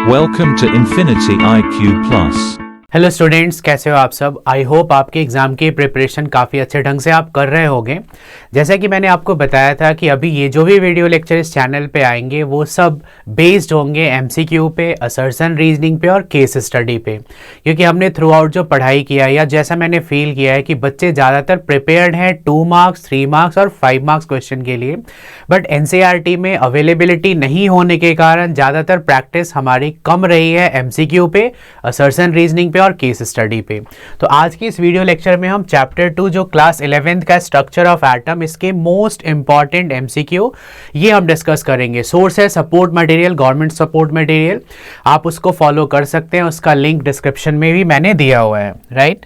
Welcome to Infinity IQ Plus. Hello students, कैसे हो आप सब। आई होप आपके एग्ज़ाम की प्रिपरेशन काफ़ी अच्छे ढंग से आप कर रहे होंगे। जैसा कि मैंने आपको बताया था कि अभी ये जो भी वीडियो लेक्चर इस चैनल पे आएंगे वो सब बेस्ड होंगे एमसीक्यू पे, असर्शन रीजनिंग पे और केस स्टडी पे, क्योंकि हमने थ्रू आउट जो पढ़ाई किया है या जैसा मैंने फील किया है कि बच्चे ज़्यादातर प्रिपेयर्ड हैं 2 मार्क्स, 3 मार्क्स और 5 मार्क्स क्वेश्चन के लिए, बट एनसीईआरटी में अवेलेबिलिटी नहीं होने के कारण ज़्यादातर प्रैक्टिस हमारी कम रही है एमसीक्यू पे, असर्शन रीजनिंग और केस स्टडी पे। तो आज की इस वीडियो लेक्चर में हम चैप्टर 2 जो क्लास 11th का स्ट्रक्चर ऑफ एटम, इसके मोस्ट इंपॉर्टेंट एमसीक्यू ये हम डिस्कस करेंगे। सोर्स है support material, government support material, आप उसको फॉलो कर सकते हैं, उसका लिंक डिस्क्रिप्शन में भी मैंने दिया हुआ है, राइट।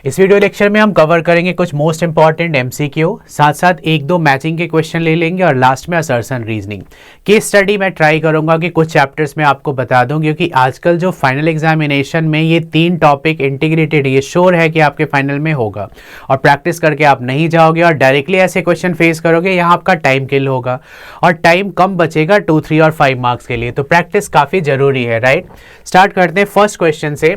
इस वीडियो लेक्चर में हम कवर करेंगे कुछ मोस्ट इंपॉर्टेंट एमसीक्यू, साथ साथ एक दो मैचिंग के क्वेश्चन ले लेंगे और लास्ट में असर्शन रीजनिंग। केस स्टडी मैं ट्राई करूंगा कि कुछ चैप्टर्स में आपको बता दूं, क्योंकि आजकल जो फाइनल एग्जामिनेशन में ये 3 टॉपिक इंटीग्रेटेड, ये श्योर है कि आपके फाइनल में होगा और प्रैक्टिस करके आप नहीं जाओगे और डायरेक्टली ऐसे क्वेश्चन फेस करोगे, यहाँ आपका टाइम किल होगा और टाइम कम बचेगा 2, 3 और 5 मार्क्स के लिए। तो प्रैक्टिस काफ़ी ज़रूरी है, राइट। स्टार्ट करते हैं फर्स्ट क्वेश्चन से।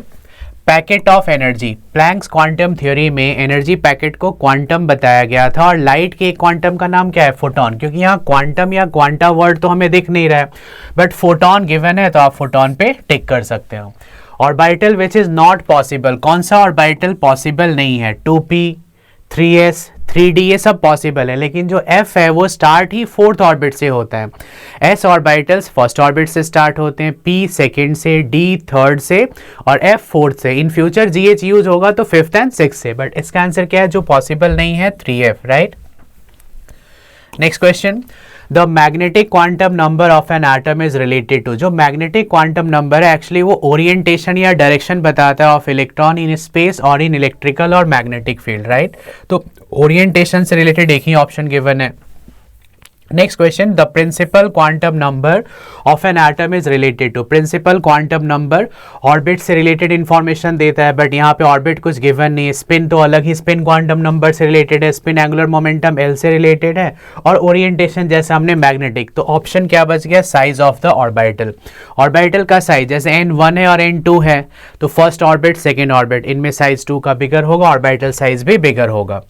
Packet of energy. Planck's quantum theory में एनर्जी पैकेट को क्वांटम बताया गया था और लाइट के क्वांटम का नाम क्या है? फोटॉन। क्योंकि यहाँ क्वांटम या क्वांटा वर्ड तो हमें दिख नहीं रहा है, बट फोटॉन गिवन है तो आप फोटॉन पे टिक कर सकते हो। Orbital which is not possible. कौन सा ऑर्बिटल पॉसिबल नहीं है? 2p, 3s, 3d ये सब पॉसिबल है, लेकिन जो f है वो स्टार्ट ही 4th ऑर्बिट से होता है। s ऑर्बिटल्स फर्स्ट ऑर्बिट से स्टार्ट होते हैं, p सेकेंड से, d थर्ड से और f फोर्थ से। इन फ्यूचर gh यूज होगा तो 5th एंड 6th से, बट इसका आंसर क्या है जो पॉसिबल नहीं है? 3f, right. Next question. The magnetic quantum number of an atom is related to. जो मैग्नेटिक क्वांटम नंबर है एक्चुअली वो ओरिएंटेशन या डायरेक्शन बताता है ऑफ इलेक्ट्रॉन इन स्पेस और इन इलेक्ट्रिकल और मैग्नेटिक फील्ड, राइट। तो ओरिएंटेशन से रिलेटेड एक ही ऑप्शन गिवन है। Next question. The principal quantum number of an atom is related to. Principal quantum number orbit से रिलेटेड इंफॉर्मेशन देता है, बट यहाँ पे ऑर्बिट कुछ गिवन नहीं है। स्पिन तो अलग ही स्पिन क्वांटम नंबर से रिलेटेड है, स्पिन एंगुलर मोमेंटम L से रिलेटेड है और ओरिएंटेशन जैसे हमने मैग्नेटिक। तो ऑप्शन क्या बच गया? Size of the orbital. Orbital का साइज जैसे n1 है और n2 है तो फर्स्ट ऑर्बिट, सेकेंड ऑर्बिट, इनमें साइज 2 का बिगर होगा, ऑर्बिटल साइज भी बिगर होगा।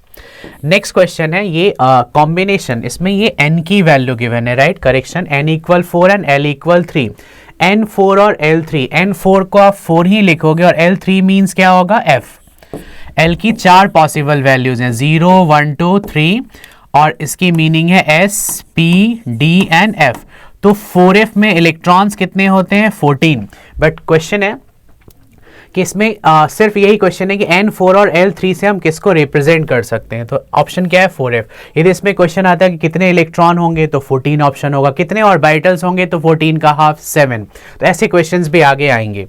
नेक्स्ट क्वेश्चन है ये कॉम्बिनेशन, इसमें ये n की वैल्यू गिवन है, right. Correction, n = 4 and L = 3। n4 और L3, n4 को आप 4 ही लिखोगे और L3 मीन्स क्या होगा? f। L की 4 पॉसिबल वैल्यूज हैं, 0, 1, 2, 3 और इसकी मीनिंग है S, P, D and F। तो 4f में इलेक्ट्रॉन्स कितने होते हैं? 14। बट क्वेश्चन है कि इसमें सिर्फ यही क्वेश्चन है कि n4 और L3 से हम किसको रिप्रेजेंट कर सकते हैं। तो ऑप्शन क्या है? 4f। यदि इसमें क्वेश्चन आता है कि कितने इलेक्ट्रॉन होंगे तो 14 ऑप्शन होगा, कितने ऑर्बिटल्स होंगे तो 14 का हाफ 7। तो ऐसे क्वेश्चंस भी आगे आएंगे।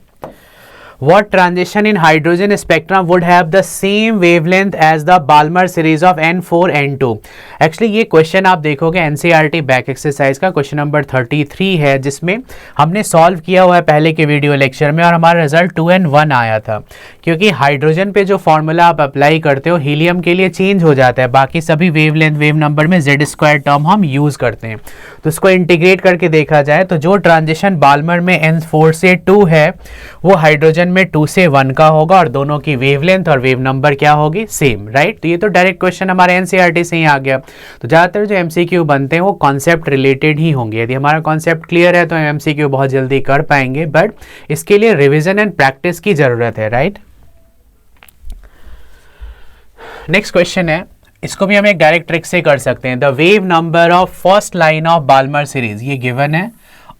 What transition in hydrogen spectrum would have the same wavelength as the Balmer series of N4, N2? Actually ये क्वेश्चन आप देखोगे एनसीईआरटी बैक एक्सरसाइज का क्वेश्चन नंबर 33 है, जिसमें हमने सॉल्व किया हुआ है पहले के वीडियो लेक्चर में और हमारा रिजल्ट 2 and 1 आया था। क्योंकि हाइड्रोजन पे जो फॉर्मूला आप अप्लाई करते हो हीलियम के लिए चेंज हो जाता है, बाकी सभी वेवलेंथ, वेव नंबर में Z² टर्म हम यूज करते हैं। तो इसको इंटीग्रेट करके देखा जाए तो जो ट्रांजिशन बाल्मर में N4 से 2 है वो हाइड्रोजन में 2 से 1 का होगा और दोनों की वेवलेंथ और वेव नंबर क्या होगी? Same, right. तो ये तो डायरेक्ट क्वेश्चन हमारे एनसीईआरटी से ही आ गया। तो ज़्यादातर जो एमसीक्यू बनते हैं वो कॉन्सेप्ट रिलेटेड ही होंगे। यदि हमारा कॉन्सेप्ट क्लियर है तो हम एमसीक्यू बहुत जल्दी कर पाएंगे, बट इसके लिए रिविजन एंड प्रैक्टिस की जरूरत है, राइट। नेक्स्ट क्वेश्चन है, इसको भी हम एक डायरेक्ट ट्रिक से कर सकते हैं। The wave number of first line of Balmer series, ये गिवन है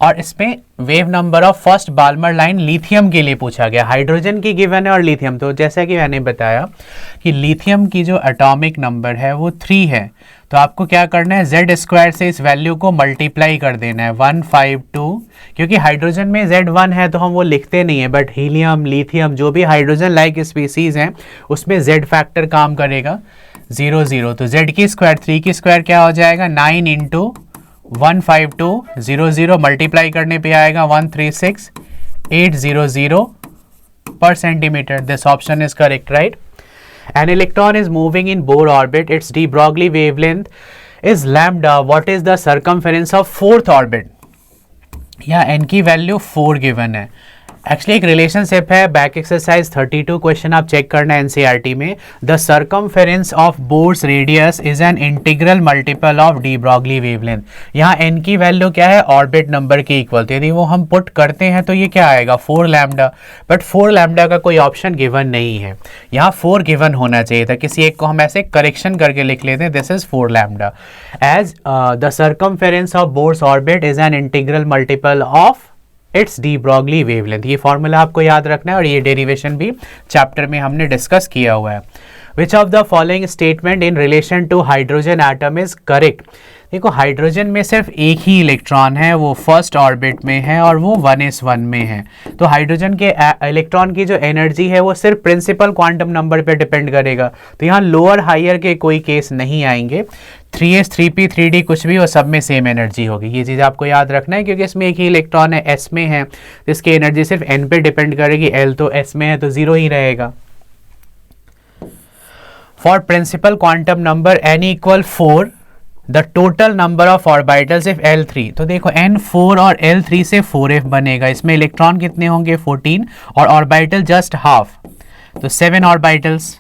और इसमें wave number of first Balmer line lithium के लिए पूछा गया। हाइड्रोजन की गिवन है और लिथियम, तो जैसा कि मैंने बताया कि लिथियम की जो एटॉमिक नंबर है वो 3 है, तो आपको क्या करना है? Z² से इस वैल्यू को मल्टीप्लाई कर देना है 152। क्योंकि हाइड्रोजन में Z1 है तो हम वो लिखते नहीं है, बट हीलियम, लिथियम जो भी हाइड्रोजन लाइक स्पीसीज हैं उसमें Z फैक्टर काम करेगा 0, 0। तो Z की स्क्वायर, 3 की स्क्वायर क्या हो जाएगा? 9 × 152, 0, 0 मल्टीप्लाई करने पे आएगा 136,800 per centimeter. This option is correct, right? An electron is moving in Bohr orbit. Its de Broglie wavelength is lambda. What is the circumference of 4th orbit? या n की value 4 given है। Actually एक relationship है, back exercise 32 question आप check करना है NCERT में। The circumference of bourse radius is an integral multiple of D Broglie wavelength. यहाँ n की वैल्यू क्या है, ऑर्बिट नंबर के इक्वल, तो यदि वो हम पुट करते हैं तो ये क्या आएगा 4 लैम्डा, बट 4 लैम्डा का कोई ऑप्शन गिवन नहीं है, यहाँ 4 गिवन होना चाहिए था। किसी एक को हम ऐसे करेक्शन करके लिख लेते हैं, this is 4 lambda. As the circumference of Bohr's orbit is an integral multiple of its de Broglie wavelength. ये फॉर्मूला आपको याद रखना है और ये डेरिवेशन भी चैप्टर में हमने डिस्कस किया हुआ है। Which of the following statement in relation to hydrogen atom is correct. देखो हाइड्रोजन में सिर्फ एक ही इलेक्ट्रॉन है, वो फर्स्ट ऑर्बिट में है और वो 1s1 में है। तो हाइड्रोजन के इलेक्ट्रॉन की जो एनर्जी है वो सिर्फ प्रिंसिपल क्वांटम नंबर पे डिपेंड करेगा, तो यहाँ लोअर हायर के कोई केस नहीं आएंगे। 3s 3p 3d कुछ भी हो, सब में सेम एनर्जी होगी, ये चीज़ आपको याद रखना है, क्योंकि इसमें एक ही इलेक्ट्रॉन है, s में है, तो इसकी एनर्जी सिर्फ n पे डिपेंड करेगी, l तो s में है तो 0 ही रहेगा। For principal quantum number n equal 4 the total number of orbitals if L3, तो देखो n 4 और L3 से 4f बनेगा, इसमें इलेक्ट्रॉन कितने होंगे 14 और ऑर्बिटल जस्ट हाफ, तो 7 ऑर्बिटल्स।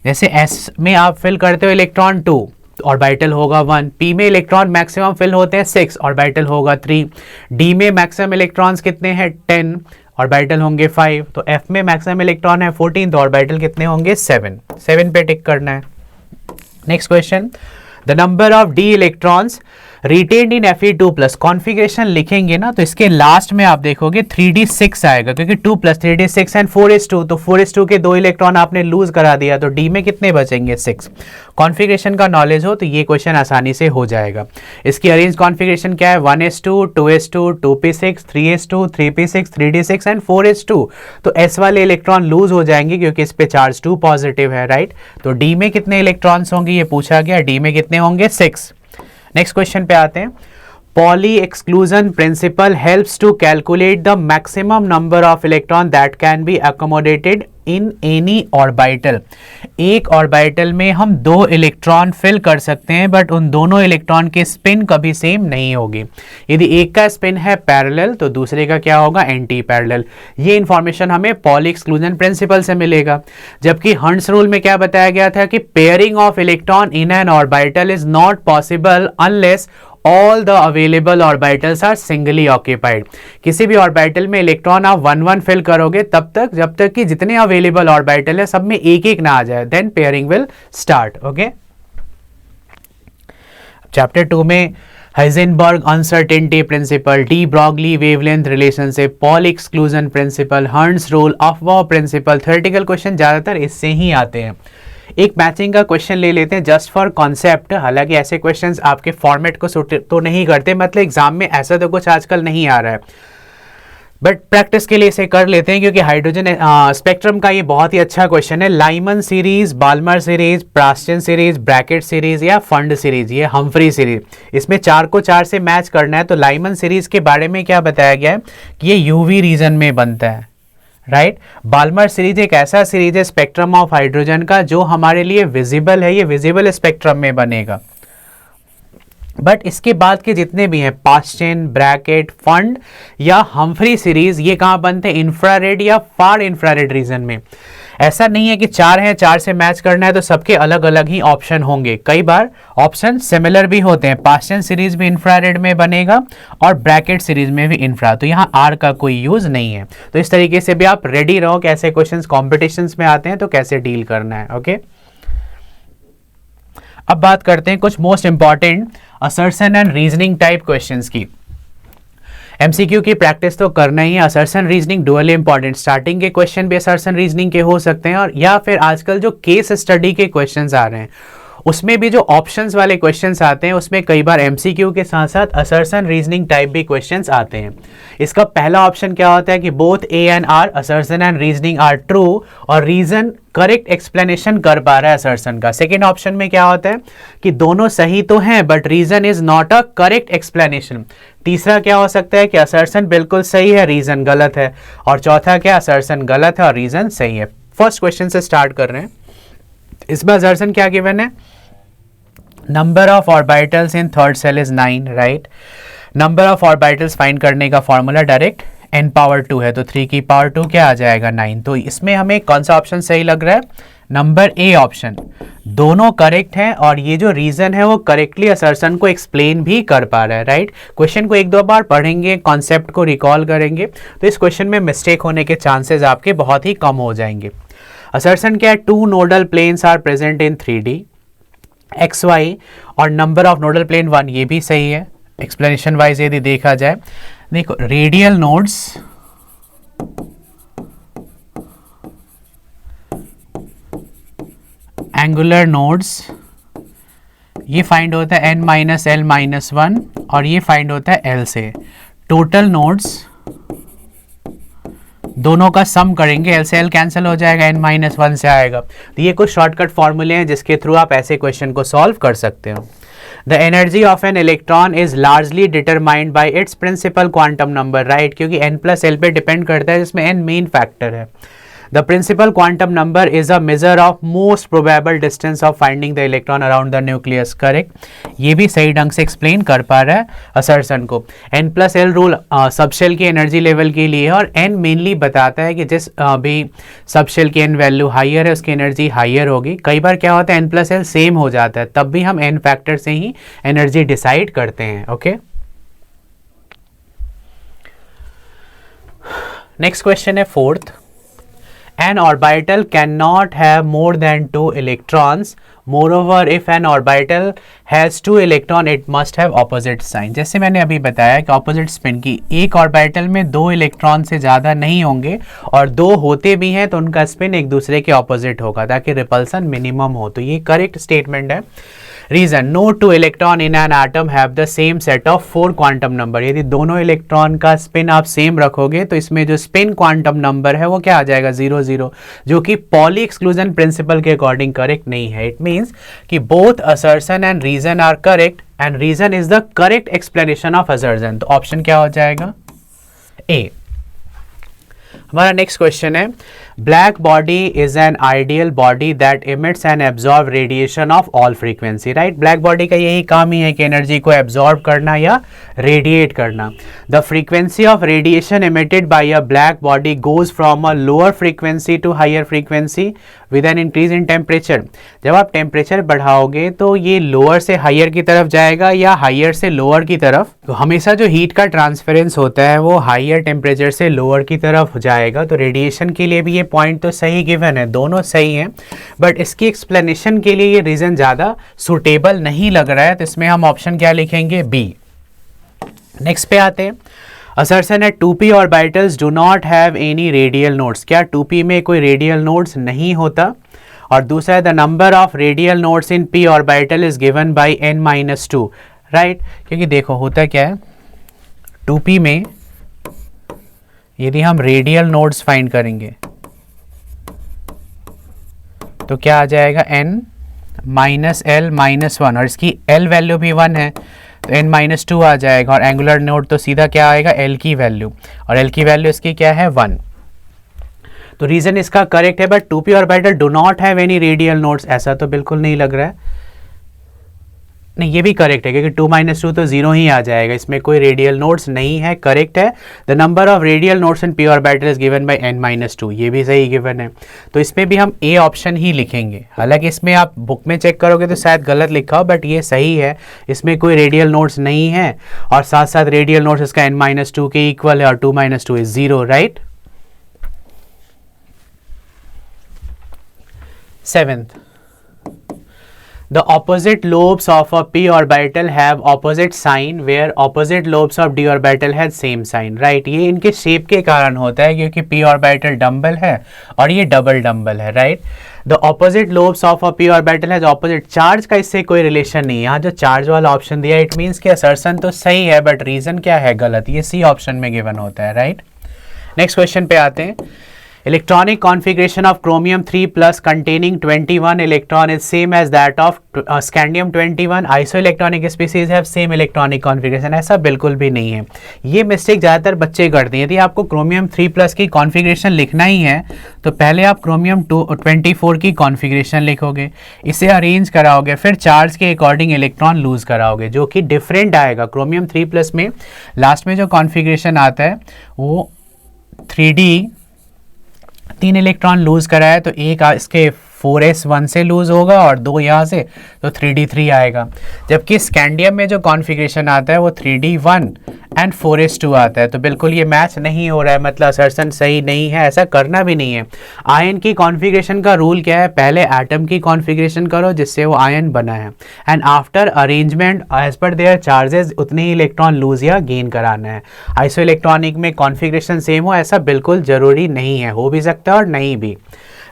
जैसे s में आप फिल करते हो इलेक्ट्रॉन 2, ऑर्बिटल होगा 1, p में इलेक्ट्रॉन मैक्सिमम फिल होते हैं 6, ऑर्बिटल होगा 3, d में मैक्सिमम इलेक्ट्रॉन्स कितने हैं 10, ऑर्बिटल होंगे 5, तो f में मैक्सिमम इलेक्ट्रॉन है 14, तो ऑर्बिटल कितने होंगे 7 पे टिक करना है। Next question, the number of D electrons retained in Fe2+, configuration लिखेंगे ना तो इसके लास्ट में आप देखोगे 3d6 आएगा, क्योंकि 2 + 3d6 एंड 4s2, तो 4s2 के 2 इलेक्ट्रॉन आपने लूज करा दिया, तो d में कितने बचेंगे 6। कॉन्फ़िगरेशन का नॉलेज हो तो ये क्वेश्चन आसानी से हो जाएगा। इसकी अरेंज कॉन्फ़िगरेशन क्या है 1s2 2s2 2p6 3s2 3p6 3d6 and 4s2, तो s वाले इलेक्ट्रॉन लूज हो जाएंगे क्योंकि इस पे चार्ज 2 पॉजिटिव है, राइट। तो d में कितने इलेक्ट्रॉन्स होंगे ये पूछा गया, d में कितने होंगे 6। नेक्स्ट क्वेश्चन पे आते हैं। Pauli exclusion principle helps to calculate the maximum number of electron that can be accommodated in any orbital. एक ऑर्बिटल में हम 2 इलेक्ट्रॉन फिल कर सकते हैं, बट उन दोनों इलेक्ट्रॉन के स्पिन कभी सेम नहीं होगी। यदि एक का स्पिन है पैरेलल तो दूसरे का क्या होगा एंटी पैरेलल। ये इंफॉर्मेशन हमें पॉली एक्सक्लूजन प्रिंसिपल से मिलेगा। जबकि हंट्स रूल में क्या बताया गया था कि pairing of electron in N orbital is not possible unless all the available orbitals are singly occupied। किसी भी ऑर्बिटल में इलेक्ट्रॉन आप 1 फिल करोगे तब तक जब तक कि जितने अवेलेबल ऑर्बिटल है सब में एक एक ना आ जाए, then pairing will start. Okay, chapter 2 में Heisenberg uncertainty principle, de Broglie wavelength relationship, Pauli exclusion principle, Hertz rule, Aufbau principle, theoretical question ज़्यादातर इससे ही आते हैं। एक मैचिंग का क्वेश्चन ले लेते हैं जस्ट फॉर कॉन्सेप्ट। हालांकि ऐसे क्वेश्चंस आपके फॉर्मेट को सूट तो नहीं करते, मतलब एग्जाम में ऐसा तो कुछ आजकल नहीं आ रहा है, बट प्रैक्टिस के लिए इसे कर लेते हैं क्योंकि हाइड्रोजन स्पेक्ट्रम का ये बहुत ही अच्छा क्वेश्चन है। Lyman series, Balmer series, Paschen series, Brackett series या फंड सीरीज, ये हम्फ्री सीरीज, इसमें 4 को 4 से मैच करना है। तो लाइमन सीरीज के बारे में क्या बताया गया है कि ये यूवी रीजन में बनता है, राइट। बाल्मर सीरीज एक ऐसा सीरीज है स्पेक्ट्रम ऑफ हाइड्रोजन का जो हमारे लिए विजिबल है, ये विजिबल स्पेक्ट्रम में बनेगा। बट इसके बाद के जितने भी हैं पास्चेन, ब्रैकेट, फंड या हम्फ्री सीरीज, ये कहाँ बनते हैं इंफ्रारेड या फार इंफ्रारेड रीजन में। ऐसा नहीं है कि 4 हैं 4 से मैच करना है तो सबके अलग अलग ही ऑप्शन होंगे, कई बार ऑप्शन सिमिलर भी होते हैं। पास्चेन सीरीज भी इंफ्रारेड में बनेगा और ब्रैकेट सीरीज में भी इंफ्रा, तो यहाँ आर का कोई यूज नहीं है। तो इस तरीके से भी आप रेडी रहो कि ऐसे क्वेश्चंस कॉम्पिटिशन्स में आते हैं तो कैसे डील करना है। ओके, अब बात करते हैं कुछ most important assertion and reasoning type questions की। एमसीक्यू की प्रैक्टिस तो करना ही है, असर्शन रीजनिंग डुअली इंपॉर्टेंट। स्टार्टिंग के क्वेश्चन भी असर्शन रीजनिंग के हो सकते हैं, और या फिर आजकल जो केस स्टडी के क्वेश्चंस आ रहे हैं उसमें भी जो ऑप्शंस वाले क्वेश्चंस आते हैं उसमें कई बार एमसीक्यू के साथ साथ असर्शन रीजनिंग टाइप भी क्वेश्चंस आते हैं। इसका पहला ऑप्शन क्या होता है कि both A and R, assertion and reasoning are true, और रीजन करेक्ट एक्सप्लेनेशन कर पा रहा है असर्शन का। सेकेंड ऑप्शन में क्या होता है कि दोनों सही तो हैं but reason is not a correct explanation. तीसरा क्या हो सकता है कि असर्शन बिल्कुल सही है, रीजन गलत है, और चौथा क्या, असर्शन गलत है और रीजन सही है। फर्स्ट क्वेश्चन से स्टार्ट कर रहे हैं। इसमें असर्शन क्या गिवन है, number of orbitals in third shell is 9, right. Number of orbitals find करने का फॉर्मूला डायरेक्ट n पावर 2 है, तो 3 की पावर 2 क्या आ जाएगा 9। तो इसमें हमें कौन सा ऑप्शन सही लग रहा है, नंबर ए ऑप्शन। दोनों करेक्ट हैं और ये जो रीजन है वो करेक्टली असर्शन को एक्सप्लेन भी कर पा रहा है, राइट। क्वेश्चन को एक दो बार पढ़ेंगे, कॉन्सेप्ट को रिकॉल करेंगे तो इस क्वेश्चन में मिस्टेक होने के चांसेस आपके बहुत ही कम हो जाएंगे। असर्शन क्या है, 2 nodal planes are present in 3D XY और नंबर ऑफ नोडल प्लेन 1, ये भी सही है। एक्सप्लेनेशन वाइज यदि देखा जाए, देखो रेडियल नोड्स एंगुलर नोड्स ये फाइंड होता है n माइनस एल माइनस 1 और ये फाइंड होता है l से। टोटल नोड्स दोनों का सम करेंगे, l से l कैंसिल हो जाएगा, n माइनस 1 से आएगा। तो ये कुछ शॉर्टकट फॉर्मूले हैं जिसके थ्रू आप ऐसे क्वेश्चन को सॉल्व कर सकते हो। The energy of an electron is largely determined by its principal quantum number, right, क्योंकि n प्लस एल पे डिपेंड करता है जिसमें n मेन फैक्टर है। The principal quantum number is a measure of most probable distance of finding the electron around the nucleus, correct। ये भी सही ढंग से एक्सप्लेन कर पा रहा है असर्शन को। n plus L rule subshell की एनर्जी लेवल के लिए है और n मेनली बताता है कि जिस भी सबशेल की n वैल्यू हाइयर है उसकी एनर्जी हाइयर होगी। कई बार क्या होता है n प्लस एल सेम हो जाता है, तब भी हम n फैक्टर से ही एनर्जी डिसाइड करते हैं, ओके। नेक्स्ट क्वेश्चन है fourth. An orbital cannot have more than 2 electrons. Moreover, if an orbital has 2 electron, it must have opposite sign. जैसे मैंने अभी बताया कि opposite spin की एक ऑर्बिटल में 2 इलेक्ट्रॉन से ज़्यादा नहीं होंगे और 2 होते भी हैं तो उनका स्पिन एक दूसरे के ऑपोजिट होगा ताकि रिपल्सन मिनिमम हो। तो ये करेक्ट स्टेटमेंट है। Reason, no 2 electron in an atom have the same set of 4 quantum number. यदि दोनों इलेक्ट्रॉन का स्पिन आप सेम रखोगे तो इसमें जो स्पिन क्वांटम नंबर है वो क्या आ जाएगा 0 0, जो कि पॉली एक्सक्लूजन प्रिंसिपल के अकॉर्डिंग करेक्ट नहीं है। इट मीन्स कि both assertion and reason are correct and reason is the correct explanation of assertion. तो ऑप्शन क्या हो जाएगा ए। हमारा नेक्स्ट क्वेश्चन है, black body is an ideal body that emits and absorb radiation of all frequency, right. Black body का यही काम ही है कि एनर्जी को एब्जॉर्ब करना या रेडिएट करना। The frequency of radiation emitted by a black body goes from a lower frequency to higher frequency with an increase in temperature. जब आप टेम्परेचर बढ़ाओगे तो ये लोअर से हायर की तरफ जाएगा या हायर से लोअर की तरफ। तो हमेशा जो हीट का ट्रांसफरेंस होता है वो हायर टेम्परेचर से लोअर की तरफ जाएगा। तो रेडिएशन के लिए भी ये पॉइंट तो सही गिवन है, दोनों सही हैं, बट इसकी एक्सप्लेनेशन के लिए ये रीजन ज़्यादा सुटेबल नहीं लग रहा है। तो इसमें हम ऑप्शन क्या लिखेंगे बी। नेक्स्ट पे आते हैं। असर्शन है 2p orbitals do not have any radial nodes. क्या 2p में कोई रेडियल नोड्स नहीं होता। और दूसरा है the number of radial nodes in p orbital is given by n-2, right. क्योंकि देखो होता क्या है 2p में यदि हम रेडियल नोड्स फाइंड करेंगे तो क्या आ जाएगा n-l-1 और इसकी l वैल्यू भी 1 है तो n-2 आ जाएगा और एंगुलर नोड तो सीधा क्या आएगा l की वैल्यू, और l की वैल्यू इसकी क्या है 1। तो रीजन इसका करेक्ट है, but 2p orbital do not have any radial nodes, ऐसा तो बिल्कुल नहीं लग रहा है। नहीं, ये भी करेक्ट है क्योंकि 2-2 तो 0 ही आ जाएगा, इसमें कोई रेडियल नोड्स नहीं है, करेक्ट है। The number of radial nodes in p orbital is given by n-2, ये भी सही गिवन है। तो इसमें भी हम ए ऑप्शन ही लिखेंगे। हालांकि इसमें आप बुक में चेक करोगे तो शायद गलत लिखा हो, बट ये सही है, इसमें कोई रेडियल नोड्स नहीं है और साथ साथ रेडियल नोड्स इसका n-2 के इक्वल है और 2-2 is 0, right. 7th, the opposite lobes of a p orbital have opposite sign where opposite lobes of d orbital has same sign, right। ये इनके शेप के कारण होता है क्योंकि p orbital डम्बल है और ये डबल डम्बल है, right. The opposite lobes of a p orbital has opposite charge का इससे कोई रिलेशन नहीं है। यहाँ जो चार्ज वाला ऑप्शन दिया इट मीन्स कि असर्शन तो सही है बट रीजन क्या है गलत, ये सी ऑप्शन में गिवन होता है, राइट। नेक्स्ट क्वेश्चन पे आते हैं। Electronic configuration of chromium 3 plus containing 21 electron is same as that of scandium 21. Isoelectronic species have same electronic configuration. ऐसा बिल्कुल भी नहीं है, ये मिस्टेक ज़्यादातर बच्चे करते हैं। यदि आपको क्रोमियम 3 प्लस की कॉन्फ़िगरेशन लिखना ही है तो पहले आप क्रोमियम 24 की कॉन्फ़िगरेशन लिखोगे, इसे अरेंज कराओगे, फिर चार्ज के अकॉर्डिंग इलेक्ट्रॉन लूज़ कराओगे, जो कि डिफरेंट आएगा। क्रोमियम 3 प्लस में लास्ट में जो कॉन्फ़िगरेशन आता है वो 3D 3 इलेक्ट्रॉन लूज़ कराया तो एक इसके 4s1 से लूज़ होगा और 2 यहाँ से, तो 3d3 आएगा। जबकि स्कैंडियम में जो कॉन्फ़िगरेशन आता है वो 3d1 एंड 4s2 आता है। तो बिल्कुल ये मैच नहीं हो रहा है, मतलब असर्शन सही नहीं है, ऐसा करना भी नहीं है। आयन की कॉन्फ़िगरेशन का रूल क्या है, पहले एटम की कॉन्फ़िगरेशन करो जिससे वो आयन बना है, and after arrangement as per their charges उतने ही इलेक्ट्रॉन लूज या गेन कराना है। आइसो इलेक्ट्रॉनिक में कॉन्फ़िगरेशन सेम हो ऐसा बिल्कुल ज़रूरी नहीं है, हो भी सकता है और नहीं भी।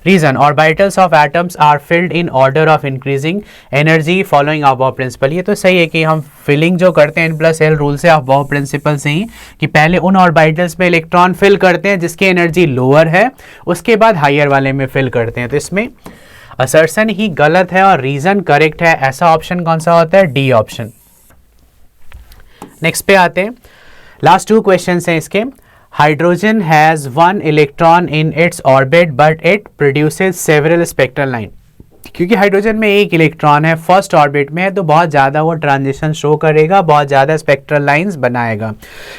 Reason, orbitals of atoms are filled in order of increasing energy following above principle. ये तो सही है कि हम फिलिंग जो करते हैं N+L रूल से अबव प्रिंसिपल से ही, कि पहले उन ऑर्बिटल्स में इलेक्ट्रॉन फिल करते हैं जिसकी एनर्जी लोअर है, उसके बाद हायर वाले में फिल करते हैं। तो इसमें असर्शन ही गलत है और रीजन करेक्ट है। ऐसा ऑप्शन कौन सा होता है, डी ऑप्शन। नेक्स्ट पे आते हैं, लास्ट 2 क्वेश्चन हैं इसके। Hydrogen has 1 electron in its orbit but it produces several spectral line. क्योंकि हाइड्रोजन में 1 इलेक्ट्रॉन है, फर्स्ट ऑर्बिट में है, तो बहुत ज़्यादा वो ट्रांजिशन शो करेगा, बहुत ज़्यादा स्पेक्ट्रल लाइंस बनाएगा।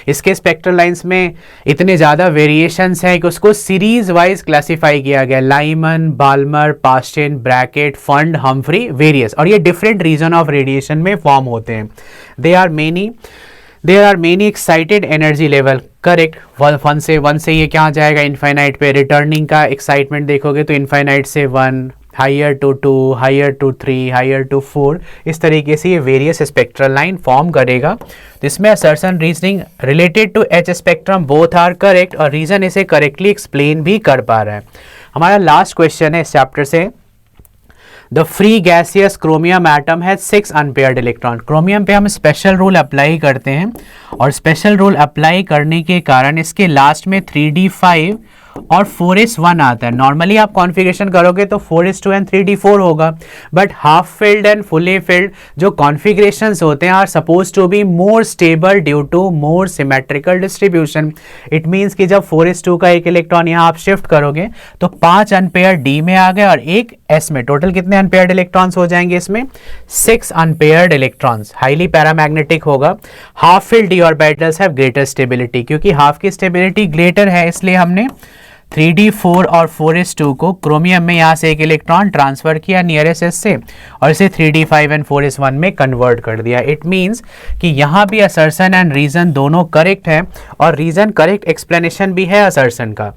इसके स्पेक्ट्रल लाइंस में इतने ज़्यादा वेरिएशंस हैं कि उसको सीरीज वाइज क्लासीफाई किया गया, Lyman, Balmer, Paschen, Brackett, Pfund, Humphrey, various, और ये डिफरेंट रीजन ऑफ रेडिएशन में फॉर्म होते हैं। There are many excited energy level, correct. 1 से ये क्या जाएगा इनफाइनाइट पे, रिटर्निंग का एक्साइटमेंट देखोगे तो इनफाइनाइट से 1, higher to 2, higher to 3, higher to 4, इस तरीके से ये वेरियस स्पेक्ट्रल लाइन फॉर्म करेगा। जिसमें assertion reasoning related to H spectrum both are correct, और रीजन इसे करेक्टली एक्सप्लेन भी कर पा रहा है। हमारा लास्ट क्वेश्चन है इस चैप्टर से, the free gaseous chromium atom has 6 unpaired electron. Chromium पे हम स्पेशल रूल अप्लाई करते हैं, और स्पेशल रूल अप्लाई करने के कारण इसके लास्ट में 3d5 और 4s1 आता है। नॉर्मली आप कॉन्फ़िगरेशन करोगे तो 4s2 एंड 3d4 होगा, but half filled and fully filled जो कॉन्फ़िगरेशंस होते हैं are suppose to be more stable due to more symmetrical distribution. It means कि जब 4s2 का 1 इलेक्ट्रॉन यहाँ आप शिफ्ट करोगे तो 5 अनपेयर डी में आ गए और 1 एस में। टोटल कितने अनपेयर्ड इलेक्ट्रॉन्स हो जाएंगे इसमें, 6 अनपेयर्ड इलेक्ट्रॉन्स। हाईली पैरामैग्नेटिक होगा। Half filled D orbitals have greater stability, क्योंकि हाफ की स्टेबिलिटी ग्रेटर है इसलिए हमने 3d4 और 4s2 को क्रोमियम में यहाँ से 1 इलेक्ट्रॉन ट्रांसफर किया नियरेस्ट एस से, और इसे 3d5 एंड 4s1 में कन्वर्ट कर दिया। इट मीन्स कि यहाँ भी असर्शन एंड रीजन दोनों करेक्ट है, और रीजन करेक्ट एक्सप्लेनेशन भी है असर्शन का।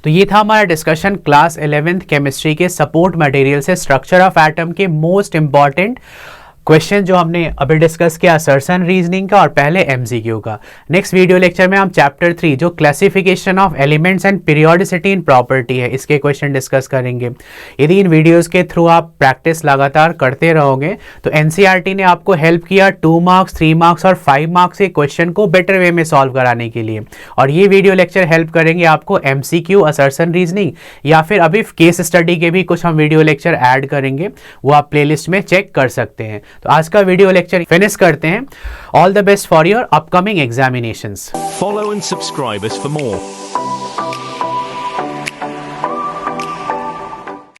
तो ये था हमारा डिस्कशन क्लास 11th केमिस्ट्री के सपोर्ट मटेरियल से स्ट्रक्चर ऑफ एटम के मोस्ट इंपॉर्टेंट क्वेश्चन जो हमने अभी डिस्कस किया, असर्शन रीजनिंग का और पहले एमसीक्यू का। नेक्स्ट वीडियो लेक्चर में हम चैप्टर 3 जो classification of elements and periodicity in property है, इसके क्वेश्चन डिस्कस करेंगे। यदि इन वीडियोस के थ्रू आप प्रैक्टिस लगातार करते रहोगे तो एनसीईआरटी ने आपको हेल्प किया 2 मार्क्स, 3 मार्क्स और 5 मार्क्स के क्वेश्चन को बेटर वे में सॉल्व कराने के लिए, और ये वीडियो लेक्चर हेल्प करेंगे आपको एमसीक्यू, असर्शन रीजनिंग, या फिर अभी केस स्टडी के भी कुछ हम वीडियो लेक्चर ऐड करेंगे, वो आप प्लेलिस्ट में चेक कर सकते हैं। तो आज का वीडियो लेक्चर फिनिश करते हैं। All the best for your upcoming examinations. Follow and subscribe us for more.